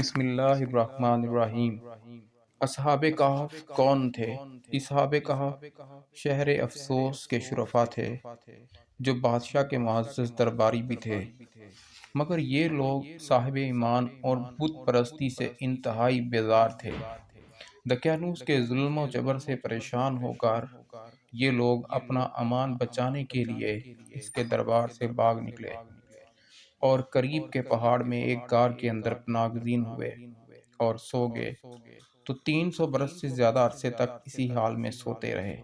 بسم اللہ الرحمن الرحیم۔ اصحاب کہف کون تھے؟ اصحاب کہف شہر افسوس کے شرفا تھے، جو بادشاہ کے معزز درباری بھی تھے، مگر یہ لوگ صاحب ایمان اور بت پرستی سے انتہائی بیزار تھے۔ دقیانوس کے ظلم و جبر سے پریشان ہو کر یہ لوگ اپنا امان بچانے کے لیے اس کے دربار سے بھاگ نکلے اور قریب کے پہاڑ میں ایک غار کے اندر پناہ گزین ہوئے اور سو گئے، تو 300 برس سے زیادہ عرصے تک اسی حال میں سوتے رہے۔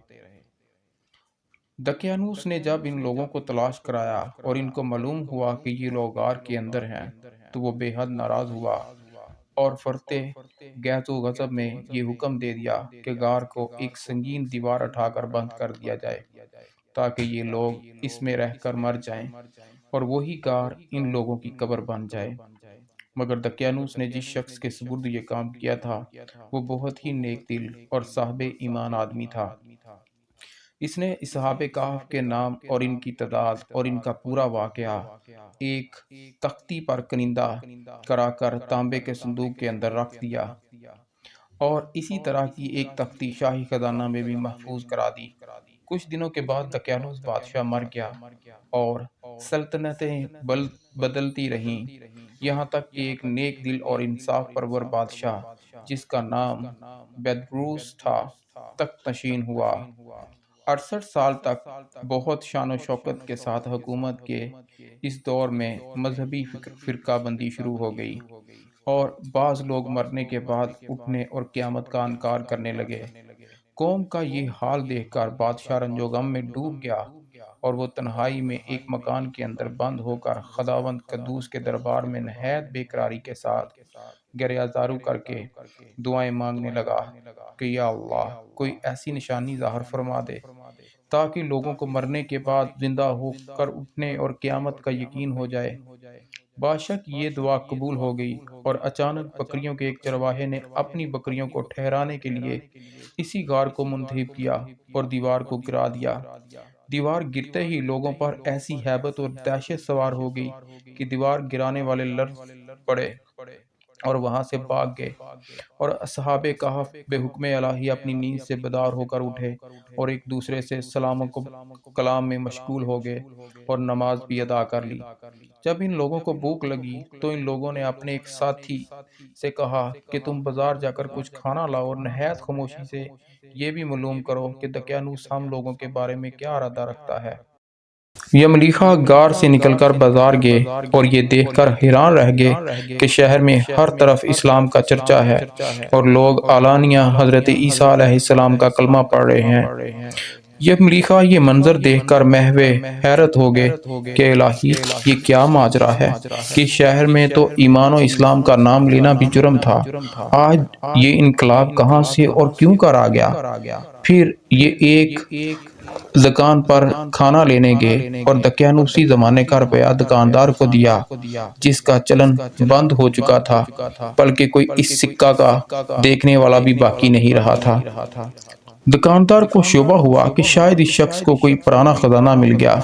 دقیانوس نے جب ان لوگوں کو تلاش کرایا اور ان کو معلوم ہوا کہ یہ لوگ غار کے اندر ہیں، تو وہ بے حد ناراض ہوا اور فرتے غیظ و غضب میں یہ حکم دے دیا کہ غار کو ایک سنگین دیوار اٹھا کر بند کر دیا جائے، تاکہ یہ لوگ اس میں رہ کر مر جائیں اور وہی غار ان لوگوں کی قبر بن جائے۔ مگر دقیانوس نے جس شخص کے سپرد یہ کام کیا تھا، وہ بہت ہی نیک دل اور صاحب ایمان آدمی تھا۔ اس نے اصحاب کہف کے نام اور ان کی تعداد اور ان کا پورا واقعہ ایک تختی پر کنندہ کرا کر تانبے کے صندوق کے اندر رکھ دیا، اور اسی طرح کی ایک تختی شاہی خزانہ میں بھی محفوظ کرا دی۔ کچھ دنوں کے بعد دقیانوس بادشاہ مر گیا اور سلطنتیں بدلتی رہیں، یہاں تک کہ ایک نیک دل اور انصاف پرور بادشاہ جس کا نام بیدروس تھا تخت نشین ہوا۔ 68 سال تک بہت شان و شوکت کے ساتھ حکومت کے اس دور میں مذہبی فرقہ بندی شروع ہو گئی، اور بعض لوگ مرنے کے بعد اٹھنے اور قیامت کا انکار کرنے لگے۔ قوم کا یہ حال دیکھ کر بادشاہ رنج و غم میں ڈوب گیا، اور وہ تنہائی میں ایک مکان کے اندر بند ہو کر خداوند قدوس کے دربار میں نہایت بے قراری کے ساتھ گریہزارو کر کے دعائیں مانگنے لگا کہ یا اللہ، کوئی ایسی نشانی ظاہر فرما دے تاکہ لوگوں کو مرنے کے بعد زندہ ہو کر اٹھنے اور قیامت کا یقین ہو جائے۔ بادشاہ کی یہ دعا قبول ہو گئی، اور اچانک بکریوں کے ایک چرواہے نے اپنی بکریوں کو ٹھہرانے کے لیے اسی غار کو منتخب کیا اور دیوار کو گرا دیا۔ دیوار گرتے ہی لوگوں پر ایسی ہیبت اور دہشت سوار ہو گئی کہ دیوار گرانے والے لرز پڑے اور وہاں سے بھاگ گئے، اور اصحاب کہف بے حکم الہی اپنی نیند سے بیدار ہو کر اٹھے اور ایک دوسرے سے سلام و کلام میں مشغول ہو گئے اور نماز بھی ادا کر لی۔ جب ان لوگوں کو بھوک لگی تو ان لوگوں نے اپنے ایک ساتھی سے کہا کہ تم بازار جا کر کچھ کھانا لاؤ اور نہایت خاموشی سے یہ بھی معلوم کرو کہ دقیانوس ہم لوگوں کے بارے میں کیا ارادہ رکھتا ہے۔ یملیخا غار سے نکل کر بازار گئے اور یہ دیکھ کر حیران رہ گئے کہ شہر میں ہر طرف اسلام کا چرچا ہے اور لوگ علانیہ حضرت عیسیٰ علیہ السلام کا کلمہ پڑھ رہے ہیں۔ یملیخا یہ منظر دیکھ کر محو حیرت ہو گئے کہ الہی، یہ کیا ماجرا ہے کہ شہر میں تو ایمان و اسلام کا نام لینا بھی جرم تھا، آج یہ انقلاب کہاں سے اور کیوں کر آ گیا؟ پھر یہ ایک دکان پر کھانا لینے گئے اور دقیانوسی زمانے کا روپیہ دکاندار کو دیا، جس کا چلن بند ہو چکا تھا، بلکہ کوئی اس سکہ کا دیکھنے والا بھی باقی نہیں رہا تھا۔ دکاندار کو شبہ ہوا کہ شاید اس شخص کو کوئی پرانا خزانہ مل گیا،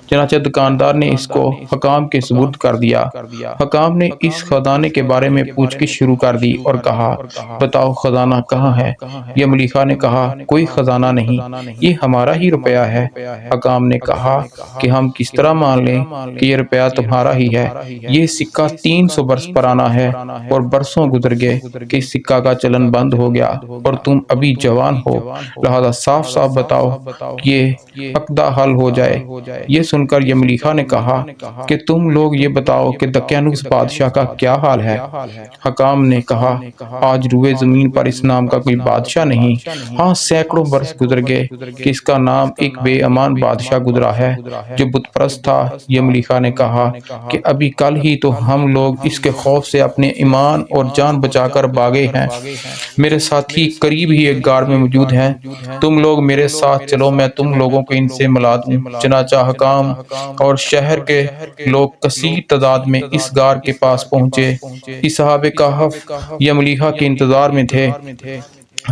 چنانچہ دکاندار نے اس کو حکام کے سپرد کر دیا۔ حکام نے اس خزانے کے بارے میں پوچھ گچھ شروع کر دی اور کہا، بتاؤ خزانہ کہاں ہے؟ یملیخا نے کہا، کوئی خزانہ نہیں، یہ ہمارا ہی روپیہ ہے۔ حکام نے کہا کہ ہم کس طرح مان لیں کہ یہ روپیہ تمہارا ہی ہے؟ یہ سکہ 300 برس پرانا ہے، اور برسوں گزر گئے کہ اس سکہ کا چلن بند ہو گیا، اور تم ابھی جوان ہو، لہذا صاف صاف بتاؤ کہ یہ عقدہ حل ہو جائے۔ یہ سن کر یملیخا نے کہا کہ تم لوگ یہ بتاؤ کہ دقیانوس بادشاہ کا کیا حال ہے؟ حکام نے کہا، آج روئے زمین پر اس نام کا کوئی بادشاہ نہیں، ہاں سینکڑوں برس گزر گئے کہ اس کا نام ایک بے امان بادشاہ گزرا ہے جو بت پرست تھا۔ یملیخا نے کہا کہ ابھی کل ہی تو ہم لوگ اس کے خوف سے اپنے ایمان اور جان بچا کر بھاگے ہیں۔ میرے ساتھی قریب ہی ایک غار میں موجود ہیں، تم لوگ میرے ساتھ چلو، میں تم لوگوں کو ان سے ملا دوں۔ چنانچہ حکام اور شہر کے لوگ کثیر تعداد میں اس غار کے پاس پہنچے۔ اصحاب کہف یملیخا کے انتظار میں تھے۔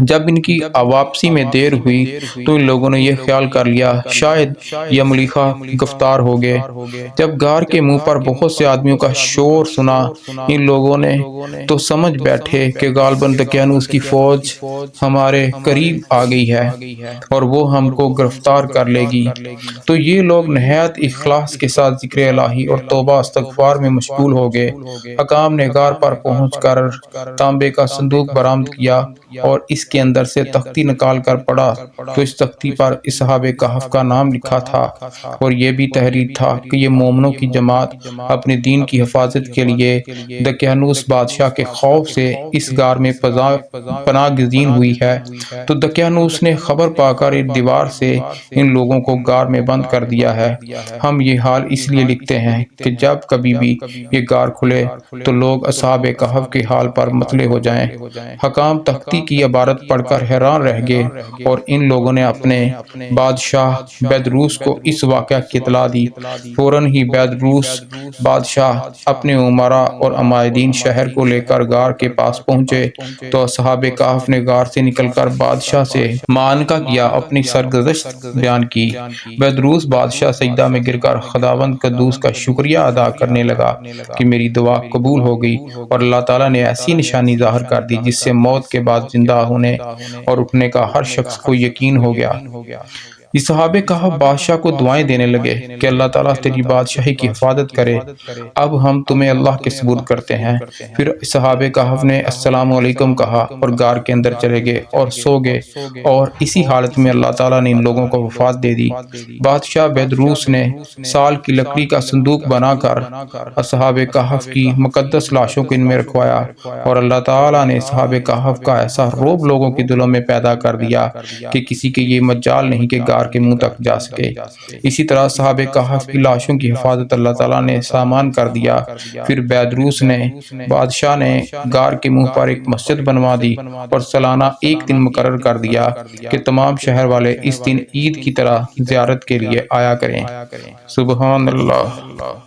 جب ان کی واپسی میں دیر ہوئی تو ان لوگوں نے یہ خیال کر لیا شاید یہ ملیحہ گرفتار ہو گئے۔ جب غار کے منہ پر بہت سے آدمیوں کا شور سنا ان لوگوں نے تو سمجھ بیٹھے کہ غالباً دقیانوس کی فوج ہمارے قریب آ گئی ہے اور وہ ہم کو گرفتار کر لے گی۔ تو یہ لوگ نہایت اخلاص کے ساتھ ذکر الہی اور توبہ استغفار میں مشغول ہو گئے۔ حکام نے غار پر پہنچ کر تانبے کا صندوق برآمد کیا اور اس کے اندر سے تختی نکال کر پڑھا تو اس تختی پر اصحاب کہف کا نام لکھا تھا اور یہ بھی تحریر تھا کہ یہ مومنوں کی جماعت اپنے دین کی حفاظت کے لیے دقیانوس بادشاہ کے خوف سے اس غار میں پناہ گزین ہوئی ہے۔ تو دقیانوس نے خبر پا کر ایک دیوار سے ان لوگوں کو غار میں بند کر دیا ہے۔ ہم یہ حال اس لیے لکھتے ہیں کہ جب کبھی بھی یہ غار کھلے تو لوگ اصحاب کہف کے حال پر مطلع ہو جائیں۔ حکام تختی کی عبارت پڑھ کر حیران رہ گئے اور ان لوگوں نے اپنے بادشاہ بیدروس کو اس واقعہ کی اطلاع دی۔ فوراً ہی بیدروس بادشاہ اپنے امراء اور عمائدین شہر کو لے کر غار کے پاس پہنچے تو اصحاب کہف نے غار سے نکل کر بادشاہ سے معانقہ کیا، اپنی سرگزشت بیان کی۔ بیدروس بادشاہ سجدہ میں گر کر خداوند قدوس کا شکریہ ادا کرنے لگا کہ میری دعا قبول ہو گئی اور اللہ تعالیٰ نے ایسی نشانی ظاہر کر دی جس سے موت کے بعد زندہ ہونے اور اٹھنے کا ہر شخص کو یقین ہو گیا۔ یہ صحابہ کہف بادشاہ کو دعائیں دینے لگے کہ اللہ تعالیٰ تیری بادشاہی کی حفاظت کرے، اب ہم تمہیں اللہ کے سپرد کرتے ہیں۔ پھر صحابہ کہف نے السلام علیکم کہا اور غار کے اندر چلے گئے اور سو گئے، اور اسی حالت میں اللہ تعالیٰ نے ان لوگوں کو وفات دے دی۔ بادشاہ بیدروس نے سال کی لکڑی کا صندوق بنا کر اصحاب کہف کی مقدس لاشوں کو ان میں رکھوایا اور اللہ تعالیٰ نے اصحاب کہف کا ایسا رعب لوگوں کے دلوں میں پیدا کر دیا کہ کسی کے یہ مجال نہیں کہ غار کے منہ تک جا سکے۔ اسی طرح اصحاب کہف کی لاشوں کی حفاظت اللہ تعالیٰ نے سامان کر دیا۔ پھر بیدروس نے بادشاہ نے غار کے منہ پر ایک مسجد بنوا دی اور سالانہ ایک دن مقرر کر دیا کہ تمام شہر والے اس دن عید کی طرح زیارت کے لیے آیا کریں۔ سبحان اللہ۔